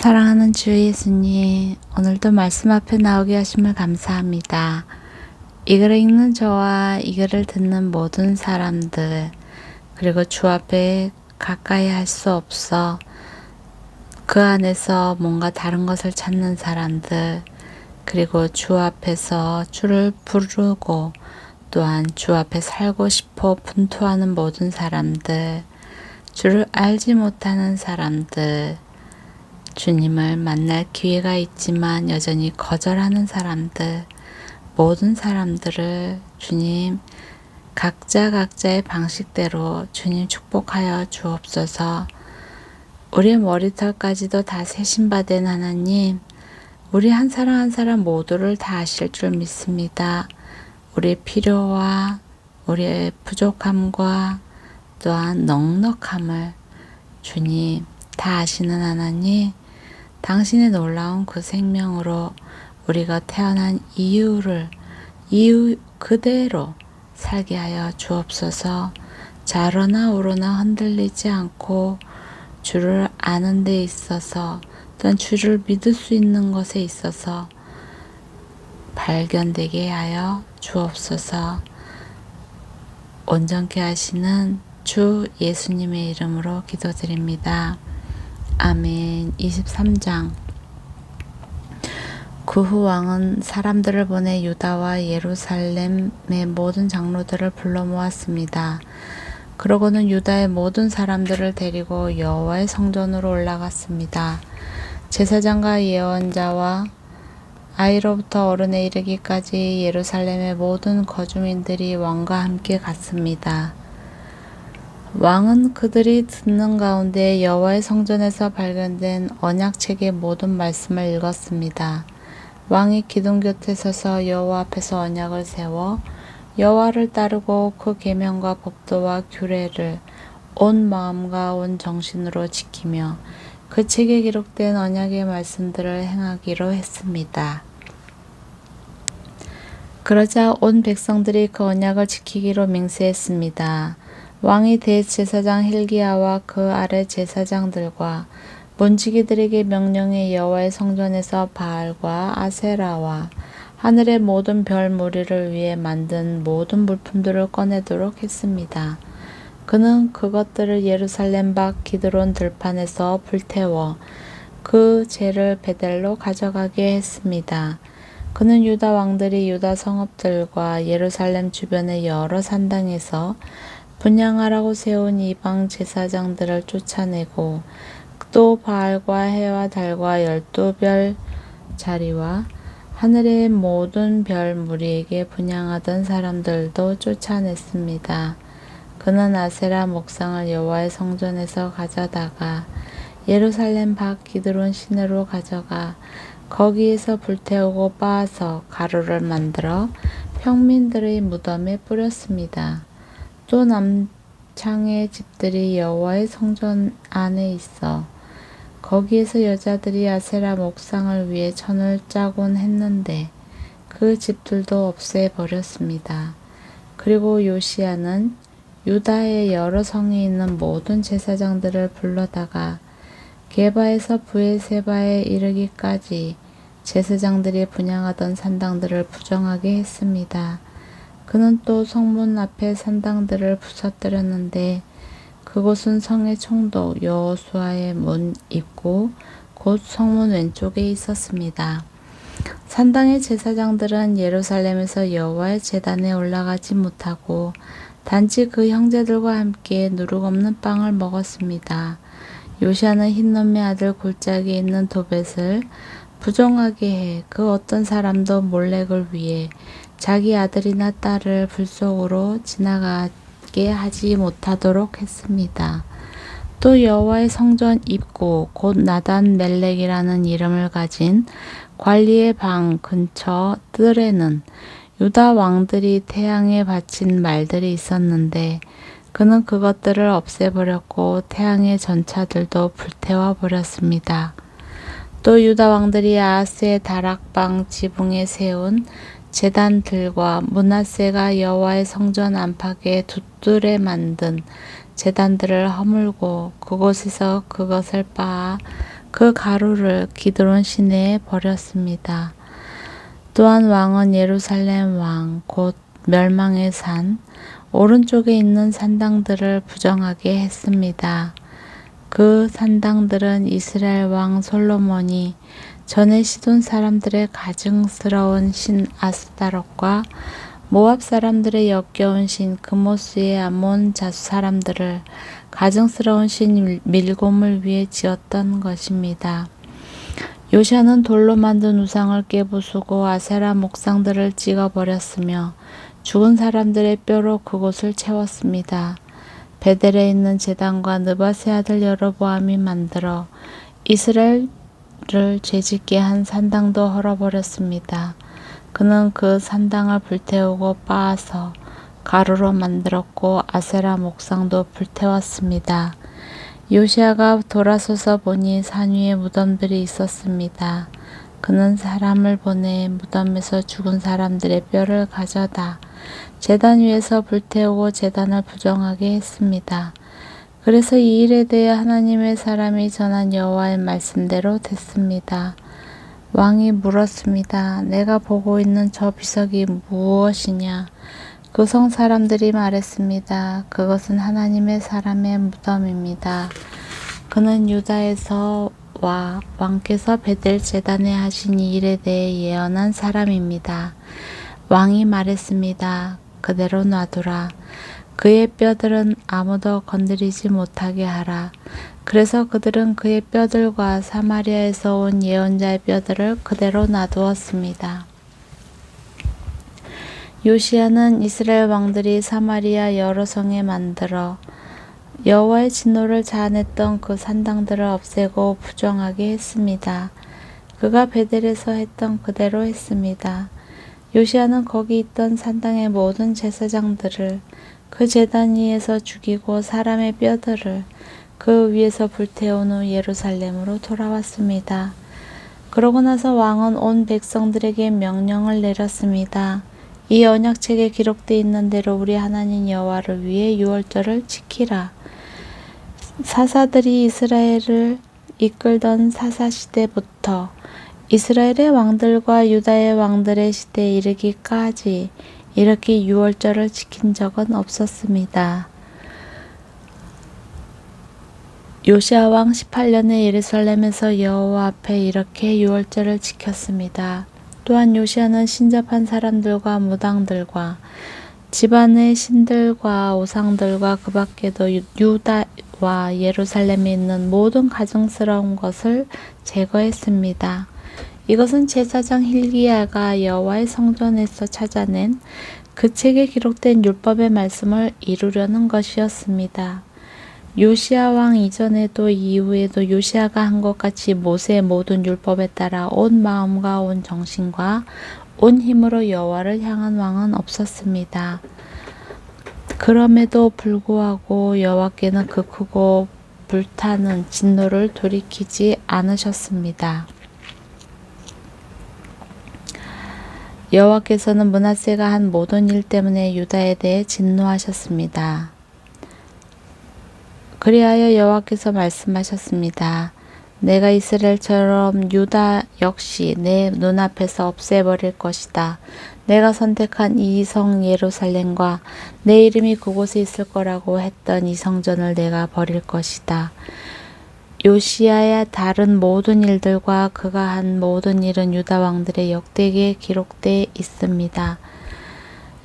사랑하는 주 예수님, 오늘도 말씀 앞에 나오게 하심을 감사합니다. 이 글을 읽는 저와 이 글을 듣는 모든 사람들, 그리고 주 앞에 가까이 할 수 없어 그 안에서 뭔가 다른 것을 찾는 사람들, 그리고 주 앞에서 주를 부르고 또한 주 앞에 살고 싶어 분투하는 모든 사람들, 주를 알지 못하는 사람들, 주님을 만날 기회가 있지만 여전히 거절하는 사람들, 모든 사람들을 주님 각자의 방식대로 주님 축복하여 주옵소서. 우리의 머리털까지도 다 세신받은 하나님, 우리 한 사람 모두를 다 아실 줄 믿습니다. 우리의 필요와 우리의 부족함과 또한 넉넉함을 주님 다 아시는 하나님, 당신의 놀라운 그 생명으로 우리가 태어난 이유 그대로 살게 하여 주옵소서. 좌로나 우로나 흔들리지 않고 주를 아는 데 있어서 또한 주를 믿을 수 있는 것에 있어서 발견되게 하여 주옵소서. 온전케 하시는 주 예수님의 이름으로 기도드립니다. 아멘. 23장. 그 후 왕은 사람들을 보내 유다와 예루살렘의 모든 장로들을 불러 모았습니다. 그러고는 유다의 모든 사람들을 데리고 여호와의 성전으로 올라갔습니다. 제사장과 예언자와 아이로부터 어른에 이르기까지 예루살렘의 모든 거주민들이 왕과 함께 갔습니다. 왕은 그들이 듣는 가운데 여호와의 성전에서 발견된 언약책의 모든 말씀을 읽었습니다. 왕이 기둥 곁에 서서 여호와 앞에서 언약을 세워 여호와를 따르고 그 계명과 법도와 규례를 온 마음과 온 정신으로 지키며 그 책에 기록된 언약의 말씀들을 행하기로 했습니다. 그러자 온 백성들이 그 언약을 지키기로 맹세했습니다. 왕이 대제사장 hil기야와 그 아래 제사장들과 문지기들에게 명령해 여호와의 성전에서 바알과 아세라와 하늘의 모든 별 무리를 위해 만든 모든 물품들을 꺼내도록 했습니다. 그는 그것들을 예루살렘 밖 기드론 들판에서 불태워 그 재를 베델로 가져가게 했습니다. 그는 유다 왕들이 유다 성읍들과 예루살렘 주변의 여러 산당에서 분향하라고 세운 이방 제사장들을 쫓아내고 또 바알과 해와 달과 12별 자리와 하늘의 모든 별 무리에게 분향하던 사람들도 쫓아냈습니다. 그는 아세라 목상을 여호와의 성전에서 가져다가 예루살렘 밖 기드론 시내로 가져가 거기에서 불태우고 빻아서 가루를 만들어 평민들의 무덤에 뿌렸습니다. 또 남창의 집들이 여호와의 성전 안에 있어 거기에서 여자들이 아세라 목상을 위해 천을 짜곤 했는데 그 집들도 없애버렸습니다. 그리고 요시야는 유다의 여러 성에 있는 모든 제사장들을 불러다가 게바에서 브에세바에 이르기까지 제사장들이 분향하던 산당들을 부정하게 했습니다. 그는 또 성문 앞에 산당들을 부서뜨렸는데 그곳은 성의 총독 여호수아의 문 입구 곧 성문 왼쪽에 있었습니다. 산당의 제사장들은 예루살렘에서 여호와의 제단에 올라가지 못하고 단지 그 형제들과 함께 누룩 없는 빵을 먹었습니다. 요시야는 흰놈의 아들 골짜기에 있는 도벳을 부정하게 해 그 어떤 사람도 몰렉을 위해 자기 아들이나 딸을 불 속으로 지나가게 하지 못하도록 했습니다. 또 여호와의 성전 입구 곧 나단 멜렉이라는 이름을 가진 관리의 방 근처 뜰에는 유다 왕들이 태양에 바친 말들이 있었는데 그는 그것들을 없애버렸고 태양의 전차들도 불태워 버렸습니다. 또 유다 왕들이 아하스의 다락방 지붕에 세운 제단들과 므낫세가 여호와의 성전 안팎의 돛들에 만든 제단들을 허물고 그곳에서 그것을 빻아 그 가루를 기드론 시내에 버렸습니다. 또한 왕은 예루살렘 왕 곧 멸망의 산 오른쪽에 있는 산당들을 부정하게 했습니다. 그 산당들은 이스라엘 왕 솔로몬이 전에 시돈 사람들의 가증스러운 신 아스타롯과 모압 사람들의 역겨운 신 그모스의 아몬 자수 사람들을 가증스러운 신 밀곰을 위해 지었던 것입니다. 요시아는 돌로 만든 우상을 깨부수고 아세라 목상들을 찍어버렸으며 죽은 사람들의 뼈로 그곳을 채웠습니다. 베델에 있는 제단과 느밧의 아들 여로보암이 만들어 이스라엘을 죄짓게 한 산당도 헐어버렸습니다. 그는 그 산당을 불태우고 빻아서 가루로 만들었고 아세라 목상도 불태웠습니다. 요시아가 돌아서서 보니 산 위에 무덤들이 있었습니다. 그는 사람을 보내 무덤에서 죽은 사람들의 뼈를 가져다 제단 위에서 불태우고 제단을 부정하게 했습니다. 그래서 이 일에 대해 하나님의 사람이 전한 여호와의 말씀대로 됐습니다. 왕이 물었습니다. 내가 보고 있는 저 비석이 무엇이냐? 그 성 사람들이 말했습니다. 그것은 하나님의 사람의 무덤입니다. 그는 유다에서 와 왕께서 베델 제단에 하신 이 일에 대해 예언한 사람입니다. 왕이 말했습니다. 그대로 놔두라. 그의 뼈들은 아무도 건드리지 못하게 하라. 그래서 그들은 그의 뼈들과 사마리아에서 온 예언자의 뼈들을 그대로 놔두었습니다. 요시아는 이스라엘 왕들이 사마리아 여러 성에 만들어 여호와의 진노를 자아냈던 그 산당들을 없애고 부정하게 했습니다. 그가 베델에서 했던 그대로 했습니다. 요시아는 거기 있던 산당의 모든 제사장들을 그 제단 위에서 죽이고 사람의 뼈들을 그 위에서 불태운 후 예루살렘으로 돌아왔습니다. 그러고 나서 왕은 온 백성들에게 명령을 내렸습니다. 이 언약책에 기록되어 있는 대로 우리 하나님 여호와를 위해 유월절을 지키라. 사사들이 이스라엘을 이끌던 사사시대부터 이스라엘의 왕들과 유다의 왕들의 시대에 이르기까지 이렇게 유월절을 지킨 적은 없었습니다. 요시아 왕 18년에 예루살렘에서 여호와 앞에 이렇게 유월절을 지켰습니다. 또한 요시아는 신접한 사람들과 무당들과 집안의 신들과 우상들과 그 밖에도 유다와 예루살렘에 있는 모든 가증스러운 것을 제거했습니다. 이것은 제사장 hil기야가 여호와의 성전에서 찾아낸 그 책에 기록된 율법의 말씀을 이루려는 것이었습니다. 요시아 왕 이전에도 이후에도 요시아가 한 것 같이 모세의 모든 율법에 따라 온 마음과 온 정신과 온 힘으로 여호와를 향한 왕은 없었습니다. 그럼에도 불구하고 여호와께는 그 크고 불타는 진노를 돌이키지 않으셨습니다. 여호와께서는 므낫세가 한 모든 일 때문에 유다에 대해 진노하셨습니다. 그리하여 여호와께서 말씀하셨습니다. 내가 이스라엘처럼 유다 역시 내 눈앞에서 없애버릴 것이다. 내가 선택한 이 성 예루살렘과 내 이름이 그곳에 있을 거라고 했던 이 성전을 내가 버릴 것이다. 요시아의 다른 모든 일들과 그가 한 모든 일은 유다 왕들의 역대기에 기록되어 있습니다.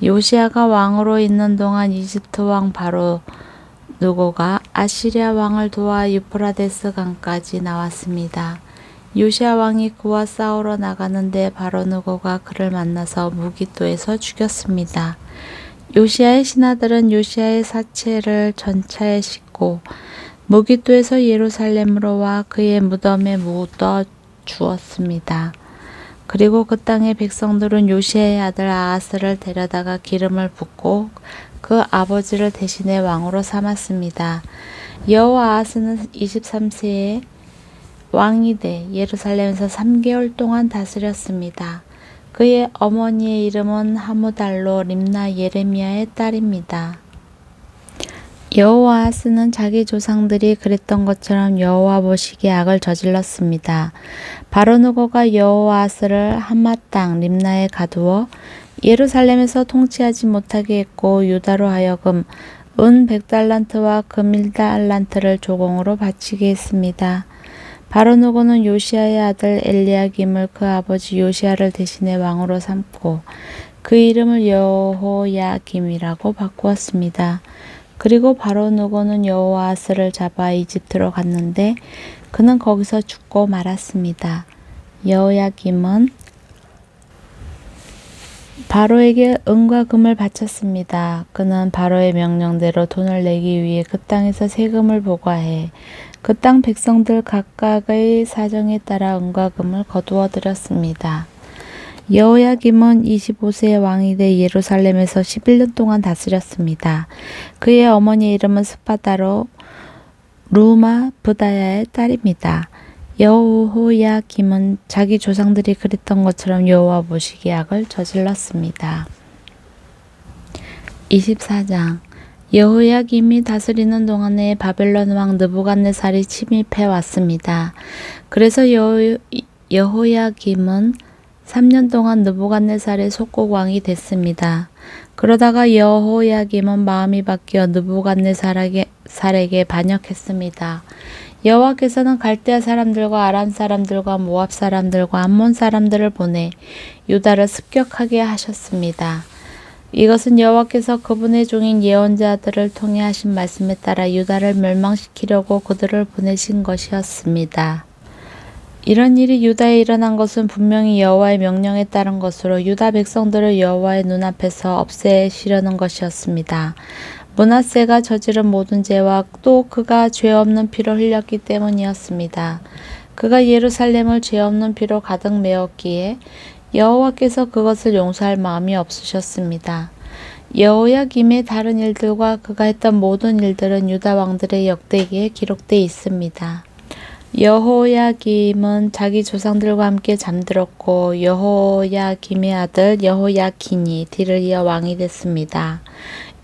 요시아가 왕으로 있는 동안 이집트 왕 바로 누고가 아시리아 왕을 도와 유프라데스 강까지 나왔습니다. 요시아 왕이 그와 싸우러 나가는데 바로 누고가 그를 만나서 무기토에서 죽였습니다. 요시아의 신하들은 요시아의 사체를 전차에 싣고 무기토에서 예루살렘으로 와 그의 무덤에 묻어 주었습니다. 그리고 그 땅의 백성들은 요시아의 아들 아하스를 데려다가 기름을 붓고 그 아버지를 대신해 왕으로 삼았습니다. 여호 아하스는 23세에 왕이 돼 예루살렘에서 3개월 동안 다스렸습니다. 그의 어머니의 이름은 하무달로 림나 예레미야의 딸입니다. 여호아하스는 자기 조상들이 그랬던 것처럼 여호와 보시기에 악을 저질렀습니다. 바로누고가 여호아하스를 하맛 땅 림나에 가두어 예루살렘에서 통치하지 못하게 했고 유다로 하여금 은 100달란트와 금 1달란트를 조공으로 바치게 했습니다. 바로누고는 요시야의 아들 엘리야김을 그 아버지 요시야를 대신해 왕으로 삼고 그 이름을 여호야김이라고 바꾸었습니다. 그리고 바로누고는 여호아하스를 잡아 이집트로 갔는데 그는 거기서 죽고 말았습니다. 여호야김은 바로에게 은과 금을 바쳤습니다. 그는 바로의 명령대로 돈을 내기 위해 그 땅에서 세금을 부과해 그 땅 백성들 각각의 사정에 따라 은과 금을 거두어 들였습니다. 여호야김은 25세의 왕이 돼 예루살렘에서 11년 동안 다스렸습니다. 그의 어머니의 이름은 스파다로 루마 브다야의 딸입니다. 여호야김은 자기 조상들이 그랬던 것처럼 여호와 보시기에 악을 저질렀습니다. 24장 여호야김이 다스리는 동안에 바벨론 왕 느부갓네살이 침입해 왔습니다. 그래서 여호야김은 3년 동안 느부갓네살의 속국 왕이 됐습니다. 그러다가 여호야김은 마음이 바뀌어 느부갓네살에게 반역했습니다. 여호와께서는 갈대아 사람들과 아람 사람들과 모압 사람들과 암몬 사람들을 보내 유다를 습격하게 하셨습니다. 이것은 여호와께서 그분의 종인 예언자들을 통해 하신 말씀에 따라 유다를 멸망시키려고 그들을 보내신 것이었습니다. 이런 일이 유다에 일어난 것은 분명히 여호와의 명령에 따른 것으로 유다 백성들을 여호와의 눈앞에서 없애시려는 것이었습니다. 므낫세가 저지른 모든 죄와 또 그가 죄 없는 피로 흘렸기 때문이었습니다. 그가 예루살렘을 죄 없는 피로 가득 메웠기에 여호와께서 그것을 용서할 마음이 없으셨습니다. 여호야김의 다른 일들과 그가 했던 모든 일들은 유다 왕들의 역대기에 기록되어 있습니다. 여호야김은 자기 조상들과 함께 잠들었고 여호야김의 아들 여호야킨이 뒤를 이어 왕이 됐습니다.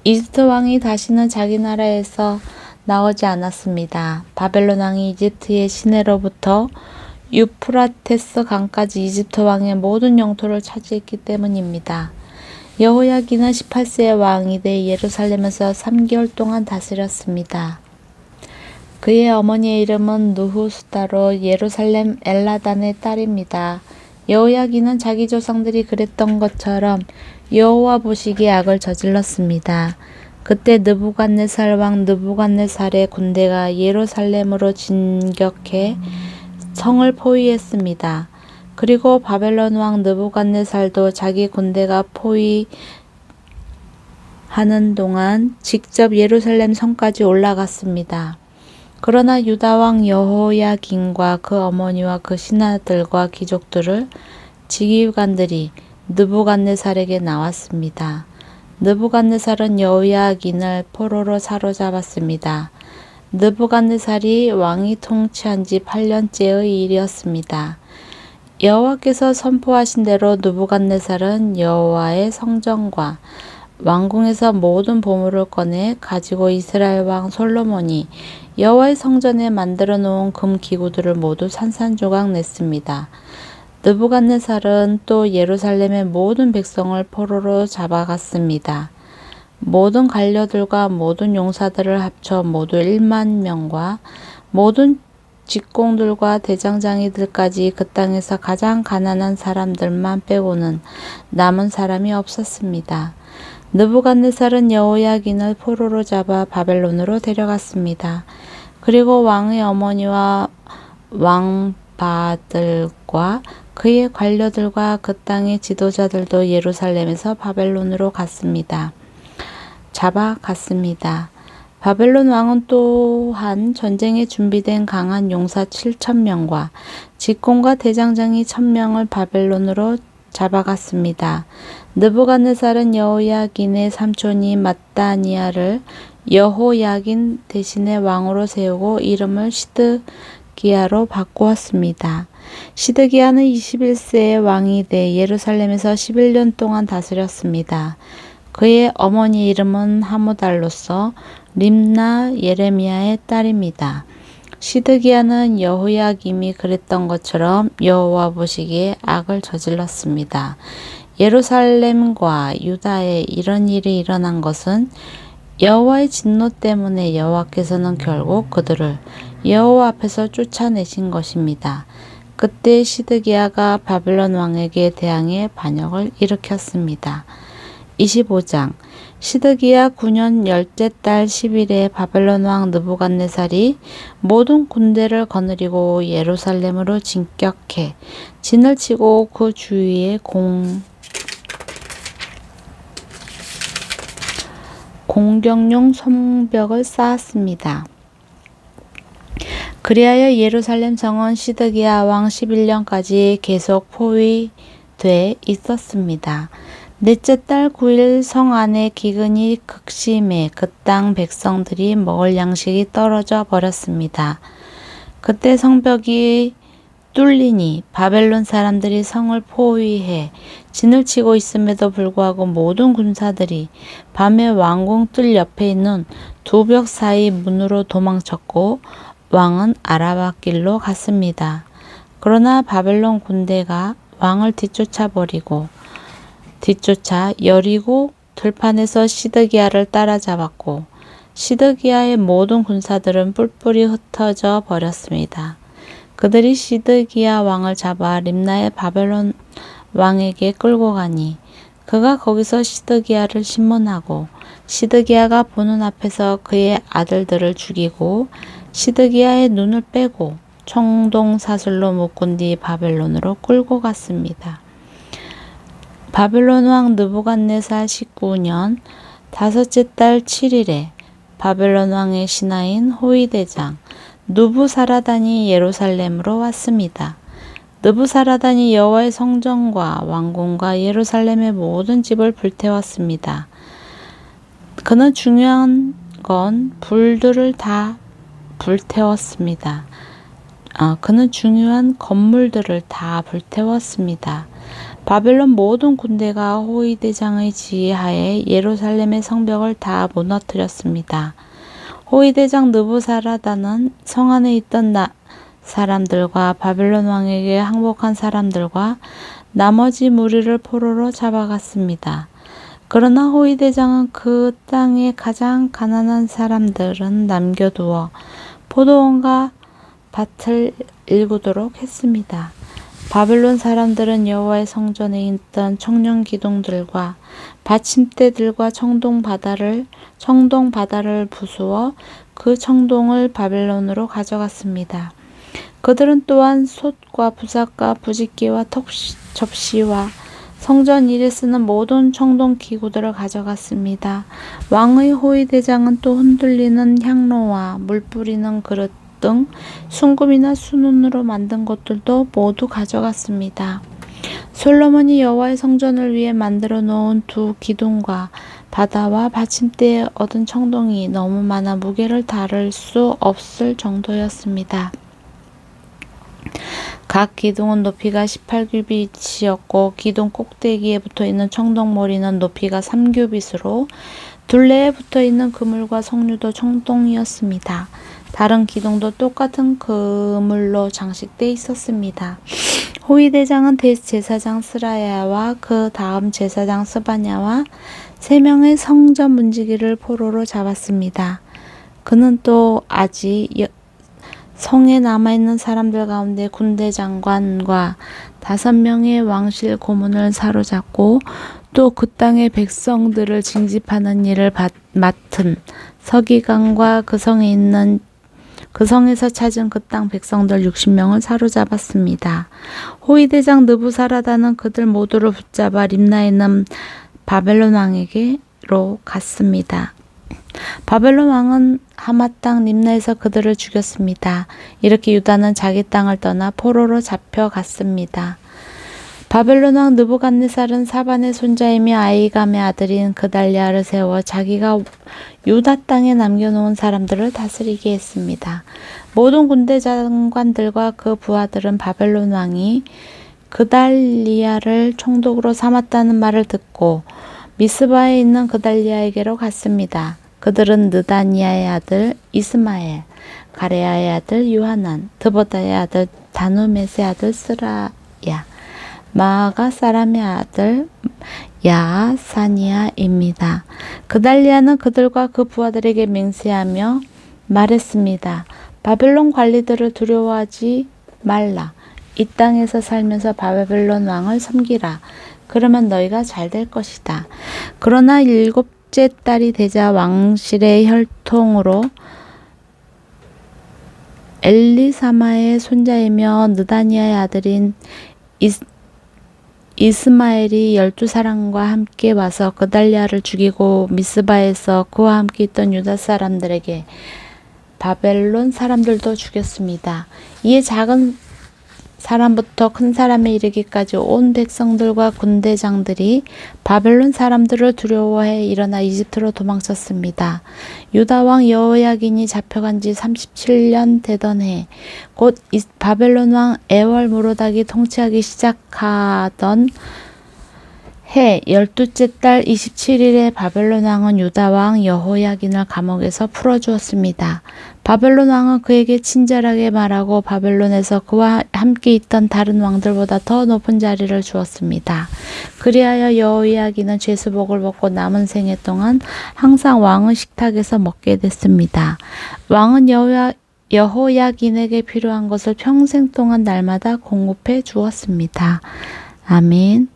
이집트 왕이 다시는 자기 나라에서 나오지 않았습니다. 바벨론 왕이 이집트의 시내로부터 유프라테스 강까지 이집트 왕의 모든 영토를 차지했기 때문입니다. 여호야긴은 18세의 왕이 돼 예루살렘에서 3개월 동안 다스렸습니다. 그의 어머니의 이름은 누후수다로 예루살렘 엘라단의 딸입니다. 여호야긴은 자기 조상들이 그랬던 것처럼 여호와 보시기에 악을 저질렀습니다. 그때 느부갓네살 왕 느부갓네살의 군대가 예루살렘으로 진격해 성을 포위했습니다. 그리고 바벨론 왕 느부갓네살도 자기 군대가 포위하는 동안 직접 예루살렘 성까지 올라갔습니다. 그러나 유다 왕 여호야긴과 그 어머니와 그 신하들과 귀족들을 지휘관들이 느부갓네살에게 나왔습니다. 느부갓네살은 여호야긴을 포로로 사로잡았습니다. 느부갓네살이 왕이 통치한 지 8년째의 일이었습니다. 여호와께서 선포하신 대로 느부갓네살은 여호와의 성전과 왕궁에서 모든 보물을 꺼내 가지고 이스라엘 왕 솔로몬이 여호와의 성전에 만들어 놓은 금 기구들을 모두 산산조각 냈습니다. 느부갓네살은 또 예루살렘의 모든 백성을 포로로 잡아갔습니다. 모든 관료들과 모든 용사들을 합쳐 모두 1만 명과 모든 직공들과 대장장이들까지 그 땅에서 가장 가난한 사람들만 빼고는 남은 사람이 없었습니다. 느부갓네살은 여호야긴을 포로로 잡아 바벨론으로 데려갔습니다. 그리고 왕의 어머니와 왕바들과 그의 관료들과 그 땅의 지도자들도 예루살렘에서 바벨론으로 잡아갔습니다. 바벨론 왕은 또한 전쟁에 준비된 강한 용사 7,000명과 직공과 대장장이 1,000명을 바벨론으로 잡아갔습니다. 느부갓네살은 여호야긴의 삼촌인 matthaniah를 여호야긴 대신에 왕으로 세우고 이름을 시드기야로 바꾸었습니다. 시드기야는 21세의 왕이 돼 예루살렘에서 11년 동안 다스렸습니다. 그의 어머니 이름은 하무달로서 림나 예레미야의 딸입니다. 시드기야는 여호야김이 그랬던 것처럼 여호와 보시기에 악을 저질렀습니다. 예루살렘과 유다에 이런 일이 일어난 것은 여호와의 진노 때문에 여호와께서는 결국 그들을 여호와 앞에서 쫓아내신 것입니다. 그때 시드기야가 바벨론 왕에게 대항해 반역을 일으켰습니다. 25장 시드기야 9년 열째 달 10일에 바벨론 왕 느부갓네살이 모든 군대를 거느리고 예루살렘으로 진격해 진을 치고 그 주위에 공격용 성벽을 쌓았습니다. 그리하여 예루살렘 성은 시드기야 왕 11년까지 계속 포위돼 있었습니다. 넷째 달 9일 성 안에 기근이 극심해 그 땅 백성들이 먹을 양식이 떨어져 버렸습니다. 그때 성벽이 뚫리니 바벨론 사람들이 성을 포위해 진을 치고 있음에도 불구하고 모든 군사들이 밤에 왕궁 뜰 옆에 있는 두 벽 사이 문으로 도망쳤고 왕은 아라바 길로 갔습니다. 그러나 바벨론 군대가 왕을 뒤쫓아 여리고 들판에서 시드기야를 따라잡았고 시드기야의 모든 군사들은 뿔뿔이 흩어져 버렸습니다. 그들이 시드기야 왕을 잡아 림나의 바벨론 왕에게 끌고 가니 그가 거기서 시드기야를 심문하고 시드기야가 보는 앞에서 그의 아들들을 죽이고 시드기야의 눈을 빼고 청동 사슬로 묶은 뒤 바벨론으로 끌고 갔습니다. 바벨론 왕 느부갓네살 19년 다섯째 달 7일에 바벨론 왕의 신하인 호위대장 느부사라단이 예루살렘으로 왔습니다. 느부사라단이 여호와의 성전과 왕궁과 예루살렘의 모든 집을 불태웠습니다. 그는 중요한 건 불들을 다 불태웠습니다. 그는 중요한 건물들을 다 불태웠습니다. 바벨론 모든 군대가 호위대장의 지휘하에 예루살렘의 성벽을 다 무너뜨렸습니다. 호위대장 느부사라단은 성 안에 있던 사람들과 바벨론 왕에게 항복한 사람들과 나머지 무리를 포로로 잡아갔습니다. 그러나 호위대장은 그 땅의 가장 가난한 사람들은 남겨두어 포도원과 밭을 일구도록 했습니다. 바벨론 사람들은 여호와의 성전에 있던 청년 기둥들과 받침대들과 청동 바다를 부수어 그 청동을 바벨론으로 가져갔습니다. 그들은 또한 솥과 부삭과 부짓기와 접시와 성전 일에 쓰는 모든 청동 기구들을 가져갔습니다. 왕의 호위대장은 또 흔들리는 향로와 물 뿌리는 그릇 등 순금이나 순은으로 만든 것들도 모두 가져갔습니다. 솔로몬이 여호와의 성전을 위해 만들어 놓은 두 기둥과 바다와 받침대에 얻은 청동이 너무 많아 무게를 다룰 수 없을 정도였습니다. 각 기둥은 높이가 18규빗이었고 기둥 꼭대기에 붙어있는 청동머리는 높이가 3규빗으로 둘레에 붙어있는 그물과 석류도 청동이었습니다. 다른 기둥도 똑같은 그물로 장식돼 있었습니다. 호위대장은 대제사장 스라야와 그 다음 제사장 스바냐와 3명의 성전 문지기를 포로로 잡았습니다. 그는 또 아직 성에 남아있는 사람들 가운데 군대 장관과 5명의 왕실 고문을 사로잡고 또 그 땅의 백성들을 징집하는 일을 맡은 서기관과 그 성에서 찾은 그 땅 백성들 60명을 사로잡았습니다. 호위대장 느부사라단은 그들 모두를 붙잡아 림나에 있는 바벨론 왕에게로 갔습니다. 바벨론 왕은 하맛 땅 림나에서 그들을 죽였습니다. 이렇게 유다는 자기 땅을 떠나 포로로 잡혀갔습니다. 바벨론 왕 느부갓네살은 사반의 손자이며 아이감의 아들인 그달랴를 세워 자기가 유다 땅에 남겨놓은 사람들을 다스리게 했습니다. 모든 군대 장관들과 그 부하들은 바벨론 왕이 그달리아를 총독으로 삼았다는 말을 듣고 미스바에 있는 그달리아에게로 갔습니다. 그들은 느다니아의 아들 이스마엘, 가레아의 아들 요하난, 드보다의 아들 다누멧의 아들 스라야, 마아가 사람의 아들 야사니아입니다. 그달리아는 그들과 그 부하들에게 맹세하며 말했습니다. 바벨론 관리들을 두려워하지 말라. 이 땅에서 살면서 바벨론 왕을 섬기라. 그러면 너희가 잘 될 것이다. 그러나 7째 달이 되자 왕실의 혈통으로 엘리사마의 손자이며 느다니아의 아들인 이스마엘이 12사람과 함께 와서 그달리아를 죽이고 미스바에서 그와 함께 있던 유다 사람들에게 바벨론 사람들도 죽였습니다. 이에 작은 사람부터 큰 사람에 이르기까지 온 백성들과 군대장들이 바벨론 사람들을 두려워해 일어나 이집트로 도망쳤습니다. 유다 왕 여호야긴이 잡혀간 지 37년 되던 해, 곧 바벨론 왕 에월무로닥이 통치하기 시작하던 해 12째 달 27일에 바벨론 왕은 유다 왕 여호야긴을 감옥에서 풀어주었습니다. 바벨론 왕은 그에게 친절하게 말하고 바벨론에서 그와 함께 있던 다른 왕들보다 더 높은 자리를 주었습니다. 그리하여 여호야긴은 죄수복을 벗고 남은 생애 동안 항상 왕의 식탁에서 먹게 됐습니다. 왕은 여호야긴에게 필요한 것을 평생 동안 날마다 공급해 주었습니다. 아멘.